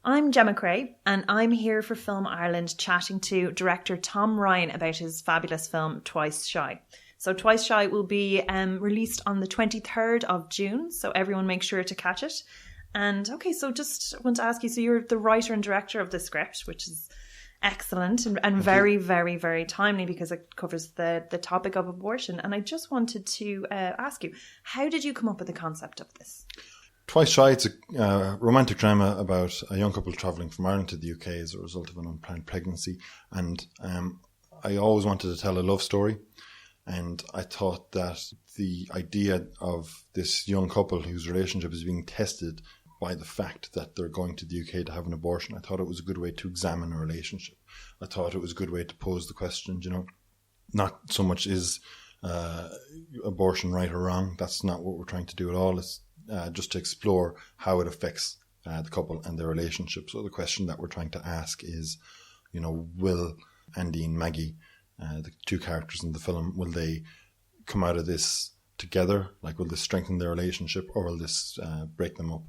I'm Gemma Creagh, and I'm here for Film Ireland chatting to director Tom Ryan about his fabulous film Twice Shy. So Twice Shy will be released on the 23rd of June, so everyone make sure to catch it. And okay, so just want to ask you, so you're the writer and director of the script, which is excellent and very, very, very timely because it covers the topic of abortion. And I just wanted to ask you, how did you come up with the concept of this? Twice Shy, it's a romantic drama about a young couple travelling from Ireland to the UK as a result of an unplanned pregnancy. And I always wanted to tell a love story. And I thought that the idea of this young couple whose relationship is being tested by the fact that they're going to the UK to have an abortion, I thought it was a good way to examine a relationship. I thought it was a good way to pose the question, not so much is abortion right or wrong. That's not what we're trying to do at all. It's just to explore how it affects the couple and their relationship. So the question that we're trying to ask is, will Andy and Maggie, the two characters in the film, will they come out of this together? Like, will this strengthen their relationship or will this break them up?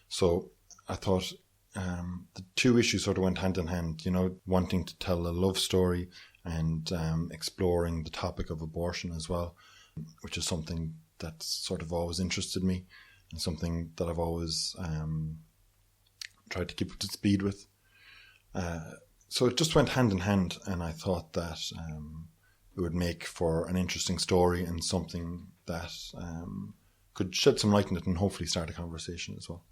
So I thought the two issues sort of went hand in hand, wanting to tell a love story and exploring the topic of abortion as well, which is something that's sort of always interested me and something that I've always tried to keep up to speed with. So it just went hand in hand, and I thought that it would make for an interesting story and something that could shed some light on it and hopefully start a conversation as well.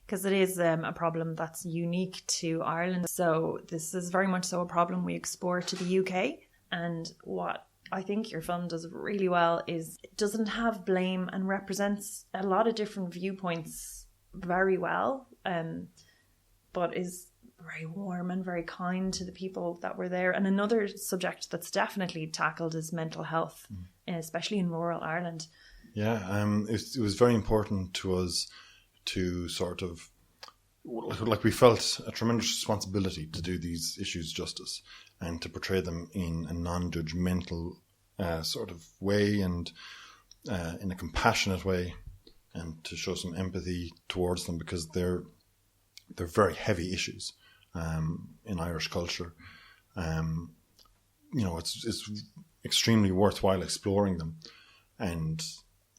Because it is a problem that's unique to Ireland. So this is very much so a problem we export to the UK. And what I think your film does really well is it doesn't have blame and represents a lot of different viewpoints very well, but is very warm and very kind to the people that were there. And another subject that's definitely tackled is mental health, especially in rural Ireland. Yeah, it was very important to us to sort of, like, we felt a tremendous responsibility to do these issues justice and to portray them in a non-judgmental sort of way and in a compassionate way, and to show some empathy towards them, because they're very heavy issues in Irish culture. It's extremely worthwhile exploring them, and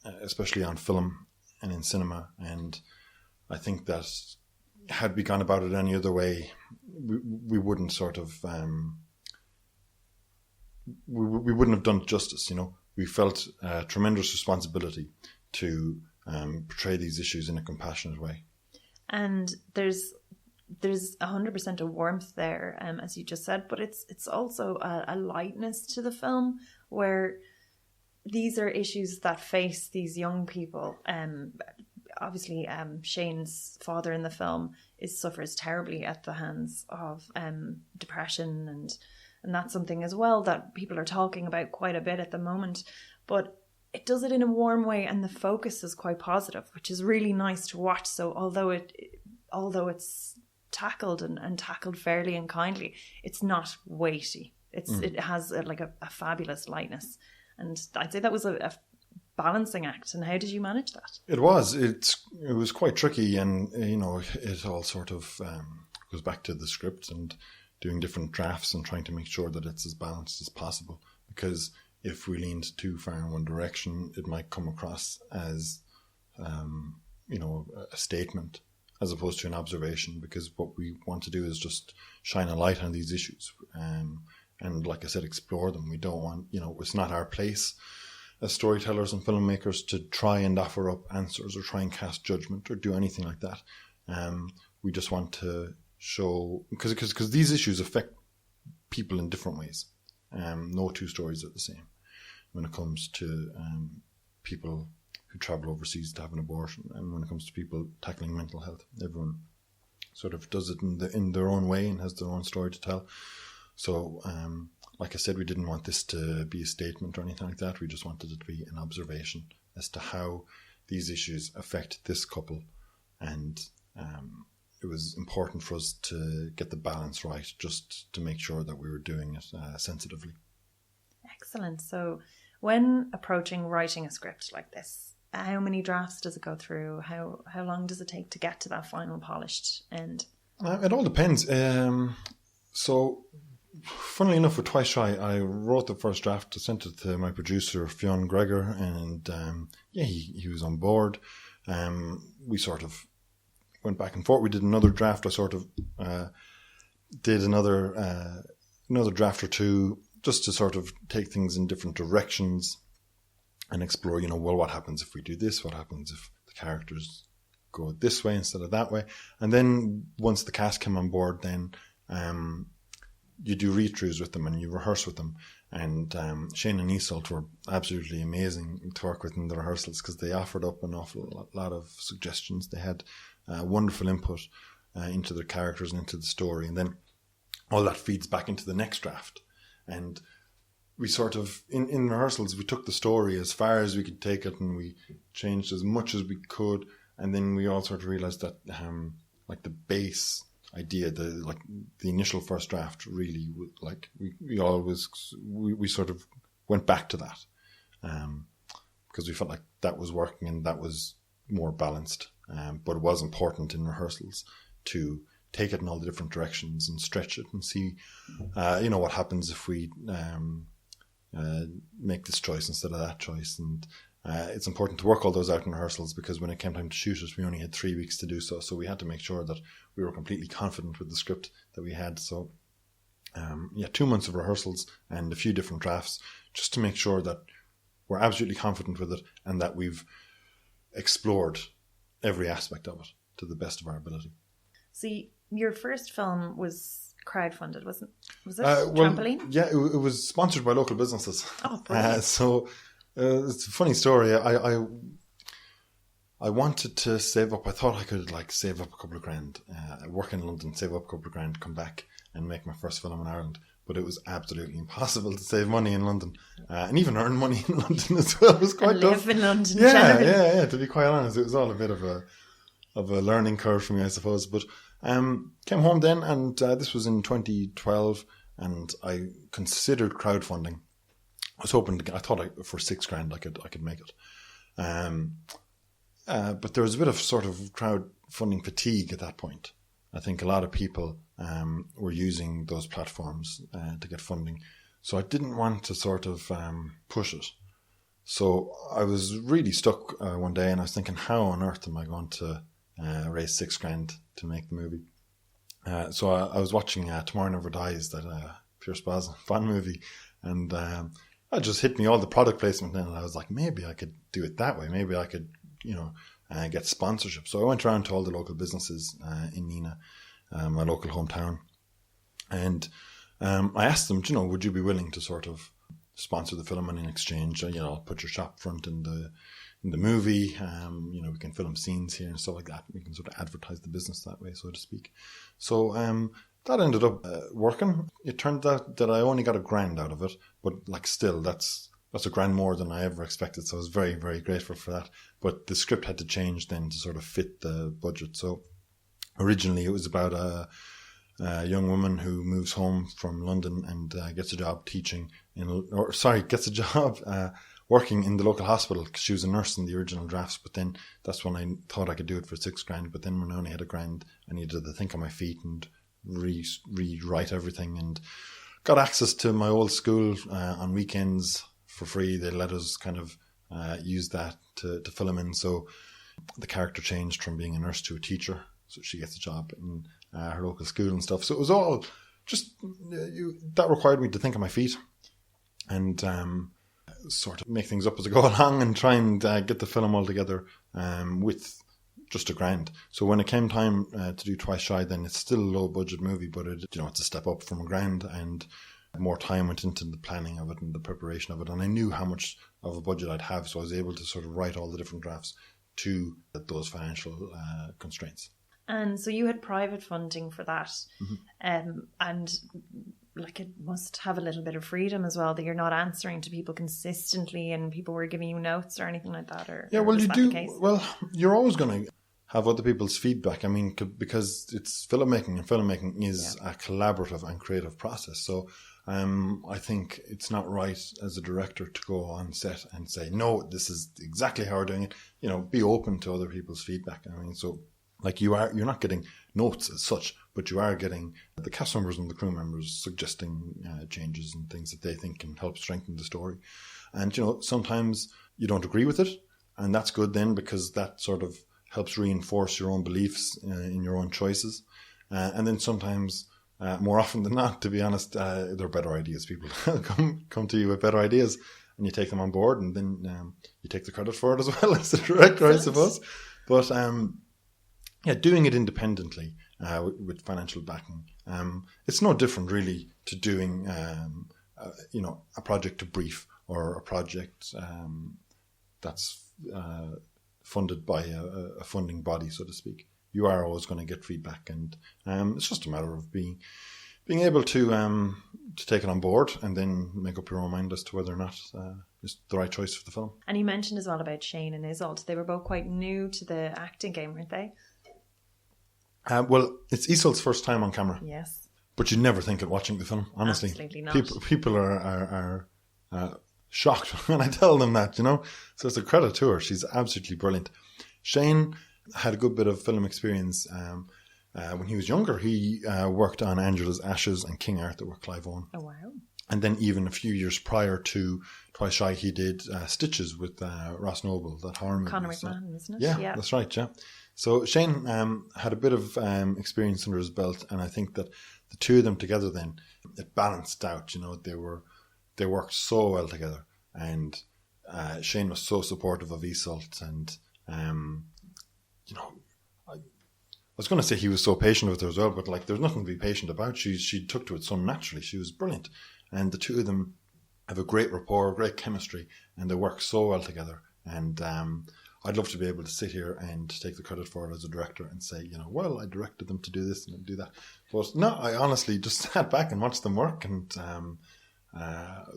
especially on film and in cinema. And I think that had we gone about it any other way, we wouldn't sort of we wouldn't have done it justice. We felt a tremendous responsibility to portray these issues in a compassionate way. And there's 100% a warmth there, as you just said, but it's also a lightness to the film, where these are issues that face these young people. Obviously, Shane's father in the film suffers terribly at the hands of depression, and that's something as well that people are talking about quite a bit at the moment. But it does it in a warm way, and the focus is quite positive, which is really nice to watch. So although it's tackled and tackled fairly and kindly, it's not weighty. It has a fabulous lightness, and I'd say that was a balancing act. And how did you manage that? It was quite tricky, and it all sort of goes back to the script and doing different drafts and trying to make sure that it's as balanced as possible, because if we leaned too far in one direction, it might come across as a statement as opposed to an observation, because what we want to do is just shine a light on these issues and like I said, explore them. We don't want, it's not our place as storytellers and filmmakers to try and offer up answers or try and cast judgment or do anything like that. We just want to show, because these issues affect people in different ways. No two stories are the same when it comes to people who travel overseas to have an abortion, and when it comes to people tackling mental health. Everyone sort of does it in their own way and has their own story to tell. So, like I said, we didn't want this to be a statement or anything like that. We just wanted it to be an observation as to how these issues affect this couple, and it was important for us to get the balance right, just to make sure that we were doing it sensitively. Excellent. So when approaching writing a script like this, how many drafts does it go through? How long does it take to get to that final polished end? It all depends. So, funnily enough, with Twice Shy, I wrote the first draft, I sent it to my producer, Fionn Gregor, and he was on board. We sort of went back and forth. We did another draft. I sort of did another draft or two just to sort of take things in different directions and explore, what happens if we do this? What happens if the characters go this way instead of that way? And then once the cast came on board, then you do read-throughs with them and you rehearse with them. And Shane and Iseult were absolutely amazing to work with in the rehearsals because they offered up an awful lot of suggestions. They had wonderful input into their characters and into the story. And then all that feeds back into the next draft. And we sort of, in rehearsals, we took the story as far as we could take it and we changed as much as we could. And then we all sort of realized that the base idea, the initial first draft really, we sort of went back to that because we felt like that was working and that was more balanced. But it was important in rehearsals to take it in all the different directions and stretch it and see, what happens if we make this choice instead of that choice. And it's important to work all those out in rehearsals because when it came time to shoot it, we only had 3 weeks to do so. So we had to make sure that we were completely confident with the script that we had. So 2 months of rehearsals and a few different drafts just to make sure that we're absolutely confident with it and that we've explored every aspect of it to the best of our ability. See, your first film was crowdfunded, wasn't it? Was it Trampoline? Yeah, it was sponsored by local businesses. Oh, brilliant. It's a funny story. I wanted to save up. I thought I could save up a couple of grand, work in London, save up a couple of grand, come back and make my first film in Ireland. But it was absolutely impossible to save money in London and even earn money in London as well. It was quite tough. Live in London. Yeah. To be quite honest, it was all a bit of a learning curve for me, I suppose. But came home then, and this was in 2012, and I considered crowdfunding. I was hoping I thought for 6 grand I could make it. But there was a bit of sort of crowdfunding fatigue at that point. I think a lot of people were using those platforms to get funding. So I didn't want to sort of push it. So I was really stuck one day and I was thinking, how on earth am I going to raise 6 grand to make the movie? So I was watching Tomorrow Never Dies, that Pierce Brosnan movie, and it just hit me, all the product placement then, and I was like, maybe I could do it that way. Maybe I could, get sponsorship. So I went around to all the local businesses in Nina, my local hometown, and I asked them, would you be willing to sort of sponsor the film, and in exchange, I'll put your shop front in the movie. We can film scenes here and stuff like that. We can sort of advertise the business that way, so to speak. So that ended up working. It turned out that I only got £1,000 out of it, but still, that's £1,000 more than I ever expected. So I was very, very grateful for that. But the script had to change then to sort of fit the budget. So originally it was about a young woman who moves home from London and gets a job working in the local hospital because she was a nurse in the original drafts. But then that's when I thought I could do it for 6 grand. But then when I only had £1,000, I needed to think on my feet and rewrite everything, and got access to my old school on weekends for free. They let us kind of use that to film in. So the character changed from being a nurse to a teacher. So she gets a job in her local school and stuff. So it was all just, that required me to think on my feet and sort of make things up as I go along and try and get the film all together with just £1,000. So when it came time to do Twice Shy, then it's still a low budget movie, but it's a step up from £1,000, and more time went into the planning of it and the preparation of it. And I knew how much of a budget I'd have, so I was able to sort of write all the different drafts to those financial constraints. And so you had private funding for that, Mm-hmm. and it must have a little bit of freedom as well, that you're not answering to people consistently and people were giving you notes or anything like that. Or you do. Well, you're always going to have other people's feedback. I mean, because it's filmmaking, and filmmaking is a collaborative and creative process. So I think it's not right as a director to go on set and say, no, this is exactly how we're doing it. Be open to other people's feedback. I mean, so you're not getting notes as such, but you are getting the cast members and the crew members suggesting changes and things that they think can help strengthen the story. And, sometimes you don't agree with it, and that's good then, because that sort of helps reinforce your own beliefs in your own choices. And then sometimes, more often than not, to be honest, there are better ideas. People come to you with better ideas, and you take them on board, and then you take the credit for it as well as the director, I suppose. But doing it independently with financial backing, it's no different really to doing a project to brief, or a project that's funded by a funding body, so to speak. You are always going to get feedback, and it's just a matter of being able to take it on board and then make up your own mind as to whether or not it's the right choice for the film. And you mentioned as well about Shane and Iseult. They were both quite new to the acting game, weren't they? Well, it's Iseult's first time on camera. Yes. But you never think it watching the film, honestly. Absolutely not. People are shocked when I tell them that, So it's a credit to her. She's absolutely brilliant. Shane had a good bit of film experience. When he was younger, he worked on Angela's Ashes and King Arthur with Clive Owen. Oh, wow. And then even a few years prior to Twice Shy, he did Stitches with Ross Noble, that horror movie. Conroy man, isn't it? Yeah, that's right, yeah. So Shane had a bit of experience under his belt, and I think that the two of them together then, it balanced out, they worked so well together. And Shane was so supportive of Iseult, and I was going to say he was so patient with her as well, but there's nothing to be patient about. She took to it so naturally. She was brilliant. And the two of them have a great rapport, great chemistry, and they work so well together. And I'd love to be able to sit here and take the credit for it as a director and say, well, I directed them to do this and do that. But no, I honestly just sat back and watched them work, and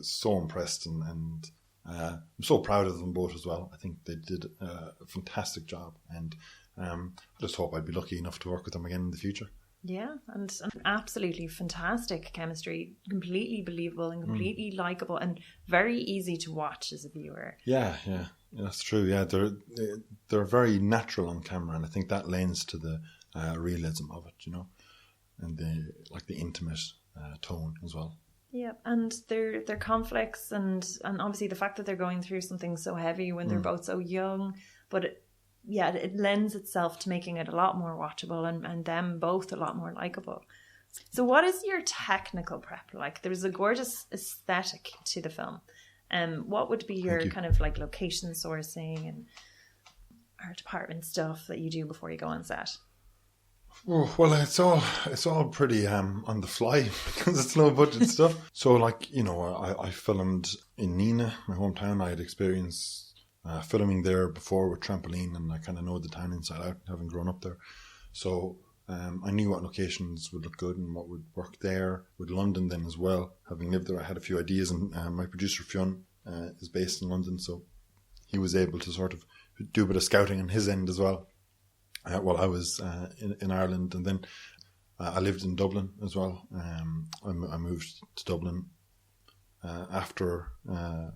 so impressed, and I'm so proud of them both as well. I think they did a fantastic job, and I just hope I'd be lucky enough to work with them again in the future. Yeah, and absolutely fantastic chemistry, completely believable and completely likeable, and very easy to watch as a viewer. Yeah, that's true. Yeah, they're very natural on camera, and I think that lends to the realism of it, and the intimate tone as well. Yeah, and their conflicts, and obviously the fact that they're going through something so heavy when they're both so young, but it lends itself to making it a lot more watchable, and them both a lot more likeable. So what is your technical prep like? There's a gorgeous aesthetic to the film. What would be your kind of location sourcing and art department stuff that you do before you go on set? Oh, well, it's all pretty on the fly because it's low budget stuff. So I filmed in Nina, my hometown. I had experience filming there before with Trampoline, and I kind of know the town inside out, having grown up there. So I knew what locations would look good and what would work there. With London then as well, having lived there, I had a few ideas, and my producer Fionn is based in London, so he was able to sort of do a bit of scouting on his end as well while I was in Ireland. And then I lived in Dublin as well. I moved to Dublin after I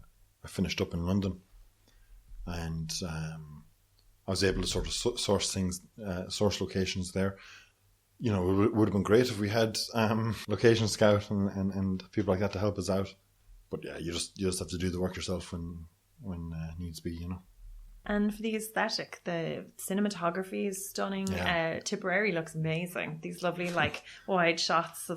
finished up in London. And I was able to sort of source locations there. It would have been great if we had location scout and people like that to help us out. But yeah, you just have to do the work yourself when needs be, And for the aesthetic, the cinematography is stunning. Yeah. Tipperary looks amazing. These lovely wide shots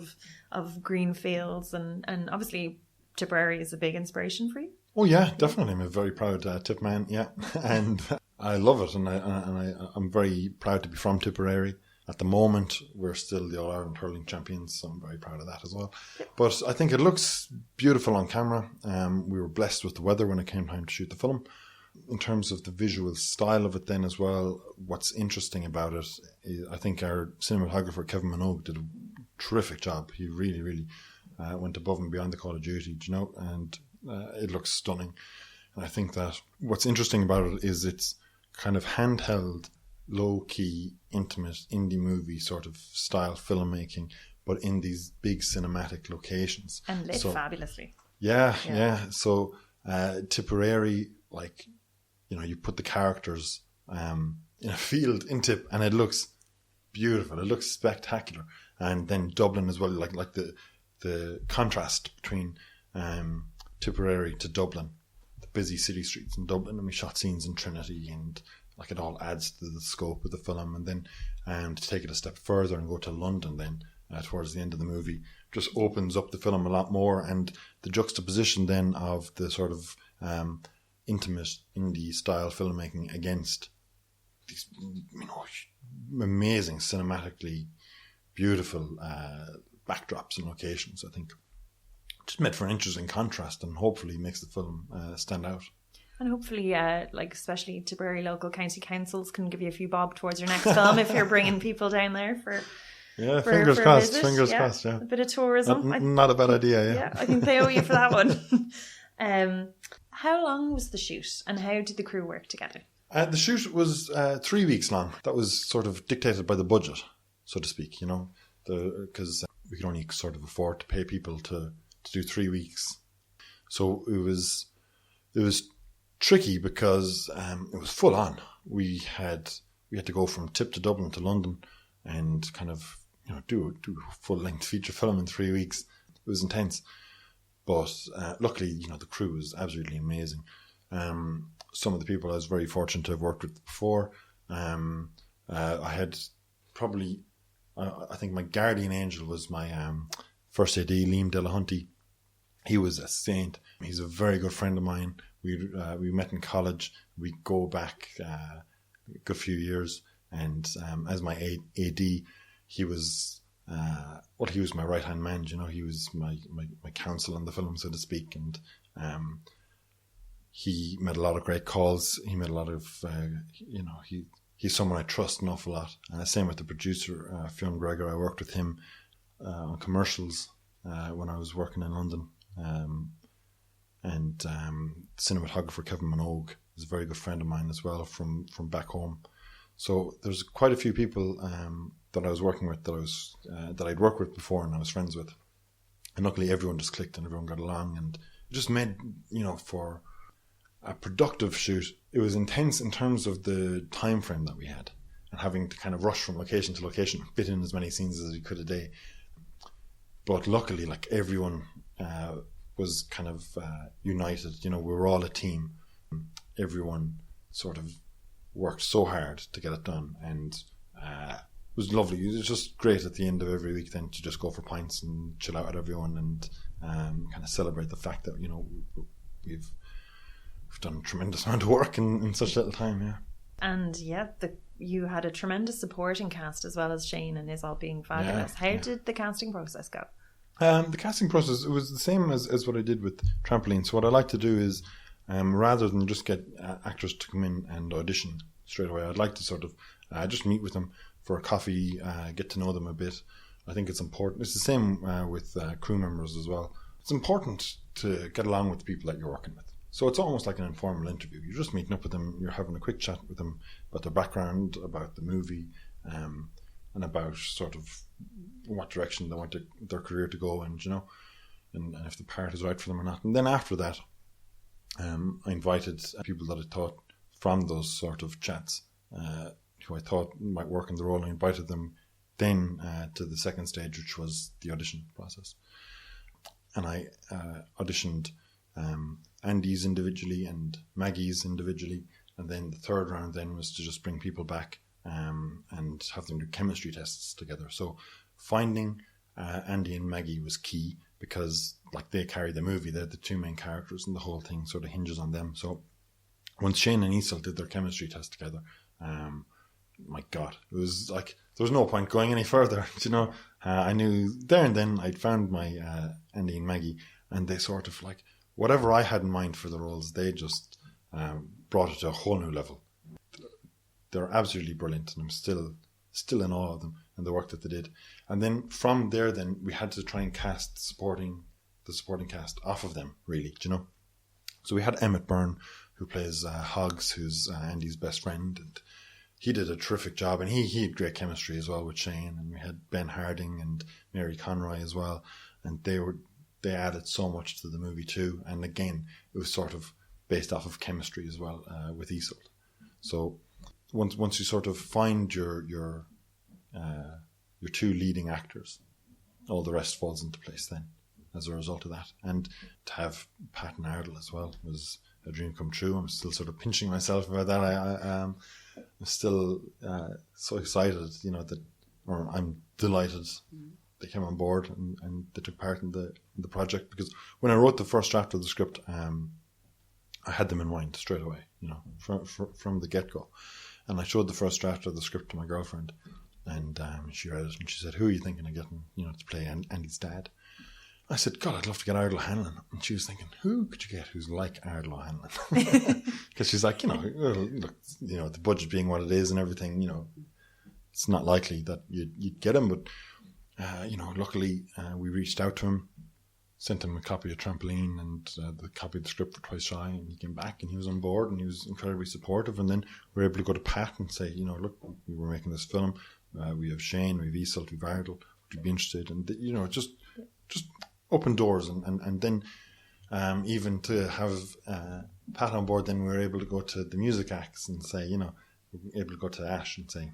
of green fields, and obviously Tipperary is a big inspiration for you. Oh yeah, definitely. I'm a very proud Tip man. Yeah, and I love it, and I'm very proud to be from Tipperary. At the moment, we're still the All-Ireland hurling champions, so I'm very proud of that as well. But I think it looks beautiful on camera. We were blessed with the weather when it came time to shoot the film. In terms of the visual style of it then as well, what's interesting about it is I think our cinematographer Kevin Minogue did a terrific job. He really, really went above and beyond the call of duty, and it looks stunning. And I think that what's interesting about it is it's kind of handheld, low-key, intimate, indie movie sort of style filmmaking, but in these big cinematic locations. And lit fabulously. Yeah. So Tipperary, you put the characters in a field in Tip, and it looks beautiful. It looks spectacular. and then Dublin as well, like the contrast between Tipperary to Dublin, the busy city streets in Dublin, and we shot scenes in Trinity, and like it all adds to the scope of the film. And then to take it a step further and go to London then towards the end of the movie just opens up the film a lot more, and the juxtaposition then of the sort of intimate indie style filmmaking against these, amazing cinematically beautiful backdrops and locations, I think just made for an interesting contrast, and hopefully makes the film stand out. And hopefully, especially Tipperary local county councils can give you a few bob towards your next film if you're bringing people down there for. Yeah, fingers crossed. Fingers yeah, crossed. Yeah, a bit of tourism. Not a bad idea. Yeah, I think they owe you for that one. How long was the shoot, and how did the crew work together? The shoot was 3 weeks long. That was sort of dictated by the budget, so to speak. Because we could only sort of afford to pay people to do 3 weeks. So it was tricky because it was full on. We had to go from Tip to Dublin to London, and kind of do a full length feature film in 3 weeks. It was intense, but luckily the crew was absolutely amazing. Some of the people I was very fortunate to have worked with before. I had probably, I think my guardian angel was my first AD, Liam Delahunty. He was a saint. He's a very good friend of mine. We met in college. We go back a good few years. And as my AD, he was he was my right hand man. He was my counsel on the film, so to speak. And he made a lot of great calls. He made a lot of he's someone I trust an awful lot. Same with the producer, Fionn Gregor. I worked with him on commercials when I was working in London. And cinematographer Kevin Minogue is a very good friend of mine as well from back home. So there's quite a few people that I was working with that I'd worked with before and I was friends with. And luckily everyone just clicked and everyone got along, and it just made, for a productive shoot, it was intense in terms of the time frame that we had and having to kind of rush from location to location, fit in as many scenes as we could a day. But luckily, everyone was kind of united. We were all a team. Everyone sort of worked so hard to get it done, and it was lovely. It was just great at the end of every week then to just go for pints and chill out with everyone and kind of celebrate the fact that we've done a tremendous amount of work in such little time. Yeah. And you had a tremendous supporting cast as well as Shane and Iseult being fabulous. How did the casting process go? The casting process, it was the same as what I did with Trampoline. So what I like to do is, rather than just get actors to come in and audition straight away, I'd like to sort of just meet with them for a coffee, get to know them a bit. I think it's important. It's the same with crew members as well. It's important to get along with the people that you're working with. So it's almost like an informal interview. You're just meeting up with them, you're having a quick chat with them about their background, about the movie, and about sort of what direction they want their career to go, and and if the part is right for them or not. And then after that, I invited people that I thought from those sort of chats, who I thought might work in the role. I invited them then to the second stage, which was the audition process. And I auditioned Andy's individually and Maggie's individually, and then the third round then was to just bring people back and have them do chemistry tests together. So finding Andy and Maggie was key, because they carry the movie. They're the two main characters, and the whole thing sort of hinges on them. So once Shane and Iseult did their chemistry test together, my God, it was there was no point going any further. I knew there and then I'd found my Andy and Maggie, and they sort of whatever I had in mind for the roles, they just brought it to a whole new level. They're absolutely brilliant, and I'm still in awe of them and the work that they did. And then from there, then we had to try and cast the supporting cast off of them, really. So we had Emmett Byrne, who plays Hoggs, who's Andy's best friend, and he did a terrific job, and he had great chemistry as well with Shane. And we had Ben Harding and Mary Conroy as well, and they added so much to the movie too. And again, it was sort of based off of chemistry as well with Iseult. So once you sort of find your your two leading actors, all the rest falls into place then as a result of that. And to have Pat and Ardal as well was a dream come true. I'm still sort of pinching myself about that. I'm still so excited, or I'm delighted they came on board and they took part in the project, because when I wrote the first draft of the script, I had them in mind straight away, from the get-go. And I showed the first draft of the script to my girlfriend, and she read it and she said, "Who are you thinking of getting, to play Andy's dad?" I said, "God, I'd love to get Ardal O Hanlon." And she was thinking, "Who could you get who's like Ardal O Hanlon?" Because she's like, look, the budget being what it is and everything, it's not likely that you'd get him. But, luckily we reached out to him, sent him a copy of Trampoline and the copy of the script for Twice Shy, and he came back and he was on board and he was incredibly supportive. And then we were able to go to Pat and say, look, we were making this film. We have Shane, we have Iseult, we have Ardal. Would you be interested? And, just open doors. And then even to have Pat on board, then we were able to go to the music acts and say, we were able to go to Ash and say,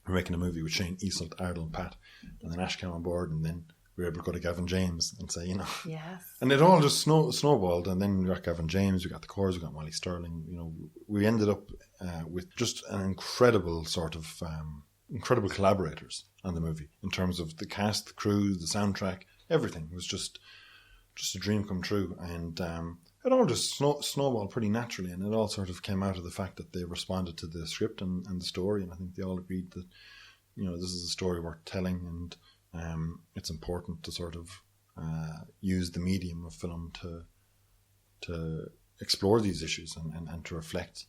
we're making a movie with Shane, Iseult, Ardal and Pat. And then Ash came on board, and then we were able to go to Gavin James and say, Yes. And it all just snowballed. And then we got Gavin James, we got the Corrs, we got Molly Sterling. We ended up with just an incredible sort of incredible collaborators on the movie in terms of the cast, the crew, the soundtrack, everything. It was just a dream come true. And it all just snowballed pretty naturally, and it all sort of came out of the fact that they responded to the script and the story, and I think they all agreed that this is a story worth telling, and it's important to sort of use the medium of film to explore these issues and to reflect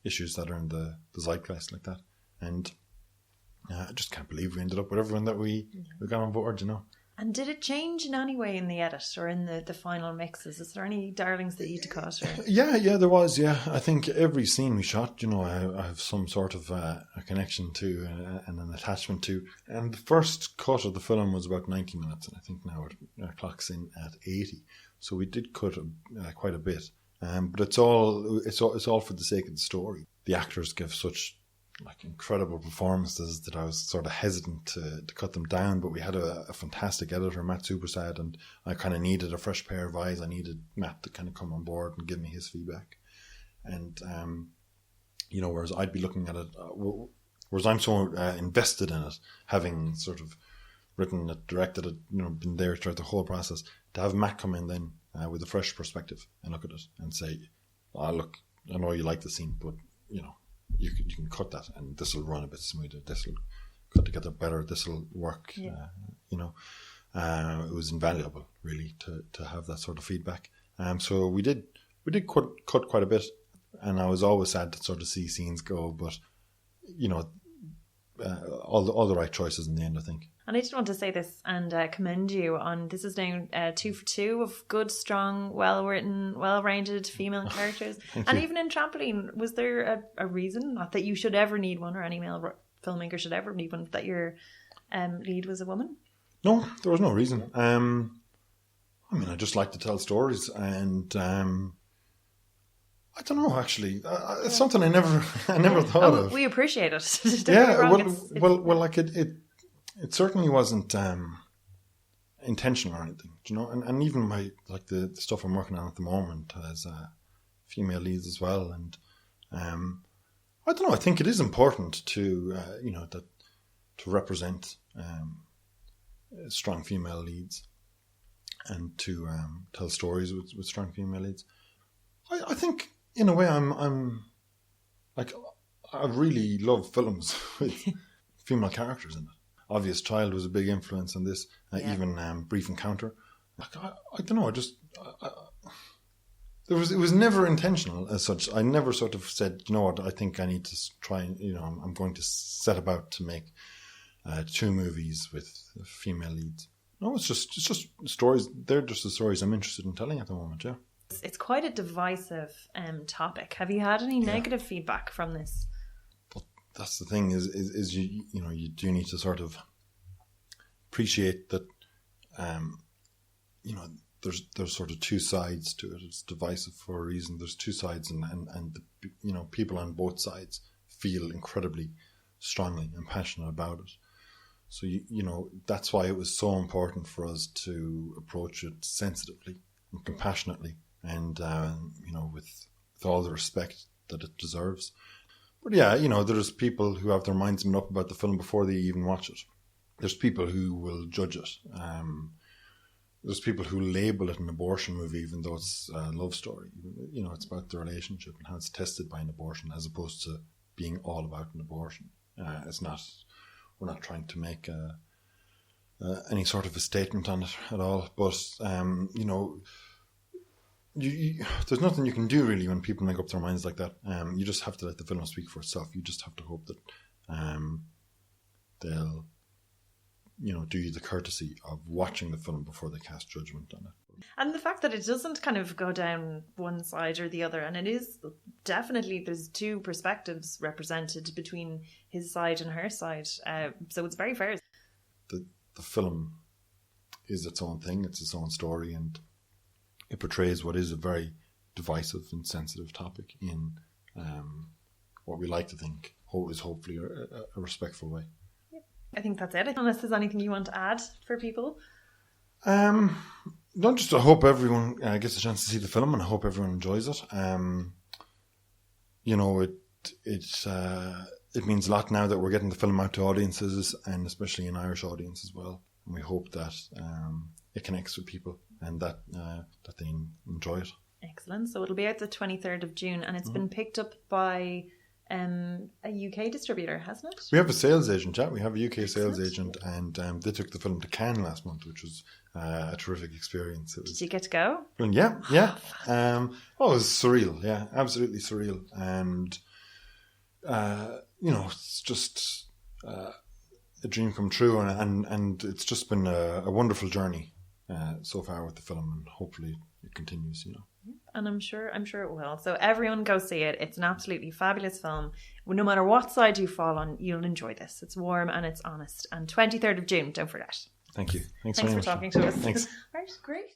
issues that are in the zeitgeist like that. And I just can't believe we ended up with everyone that we got on board, And did it change in any way in the edit or in the final mixes? Is there any darlings that you had to cut? Or? Yeah, there was. Yeah, I think every scene we shot, I have some sort of a connection to and an attachment to. And the first cut of the film was about 90 minutes, and I think now it clocks in at 80. So we did cut quite a bit, but it's all for the sake of the story. The actors give such incredible performances that I was sort of hesitant to cut them down, but we had a fantastic editor, Matt Supersad, and I kind of needed a fresh pair of eyes. I needed Matt to kind of come on board and give me his feedback. And whereas I'd be looking at it, whereas I'm so invested in it, having sort of written it, directed it, been there throughout the whole process, to have Matt come in then with a fresh perspective and look at it and say, look, I know you like the scene, but you can cut that and this will run a bit smoother, this will cut together better, this will work. Yeah. It was invaluable really to have that sort of feedback. So we did cut quite a bit, and I was always sad to sort of see scenes go, but all the right choices in the end, I think. And I just want to say this and commend you on, this is now 2 for 2 of good, strong, well-written, well-rounded female characters. And even in Trampoline, was there a reason, not that you should ever need one, or any male filmmaker should ever need one, that your lead was a woman? No, there was no reason. I just like to tell stories, and I don't know, actually. It's something I never thought of. We appreciate it. It certainly wasn't intentional or anything, and even the stuff I'm working on at the moment has female leads as well, and I don't know, I think it is important to to represent strong female leads and to tell stories with strong female leads. I think in a way I'm like, I really love films with female characters in it. Obvious Child was a big influence on this. Even Brief Encounter. I don't know. It was never intentional as such. I never sort of said, what, I think I need to try. I'm going to set about to make 2 movies with female leads. No, it's just stories. They're just the stories I'm interested in telling at the moment. Yeah. It's quite a divisive topic. Have you had any negative feedback from this? That's the thing is you do need to sort of appreciate that there's sort of 2 sides to it. It's divisive for a reason. There's 2 sides, and people on both sides feel incredibly strongly and passionate about it. So, you know, that's why it was so important for us to approach it sensitively and compassionately and, you know, with all the respect that it deserves. But yeah, you know, there's people who have their minds made up about the film before they even watch it. There's people who will judge it. There's people who label it an abortion movie, even though it's a love story. You know, it's about the relationship and how it's tested by an abortion, as opposed to being all about an abortion. We're not trying to make any sort of a statement on it at all. But you know, there's nothing you can do really when people make up their minds like that. You just have to let the film speak for itself. You just have to hope that they'll, you know, do you the courtesy of watching the film before they cast judgment on it. And the fact that it doesn't kind of go down one side or the other, and it is definitely, there's two perspectives represented between his side and her side. So it's very fair. The film is its own thing. It's its own story, and it portrays what is a very divisive and sensitive topic in what we like to think is hopefully a respectful way. I think that's it. Unless there's anything you want to add for people. I hope everyone gets a chance to see the film, and I hope everyone enjoys it. You know, it means a lot now that we're getting the film out to audiences, and especially an Irish audience as well. And we hope that it connects with people and that they enjoy it. Excellent. So it'll be out the 23rd of June, and it's been picked up by a UK distributor, hasn't it? We have a sales agent, yeah. We have a UK sales agent, and they took the film to Cannes last month, which was a terrific experience. Did you get to go? Yeah. It was surreal, yeah, absolutely surreal. And, you know, it's just a dream come true, and it's just been a wonderful journey so far with the film, and hopefully it continues, you know. And I'm sure it will. So everyone go see it. It's an absolutely fabulous film. No matter what side you fall on, you'll enjoy this. It's warm and it's honest. And 23rd of June, don't forget. Thank you. Thanks for talking to us. Thanks. Right, great.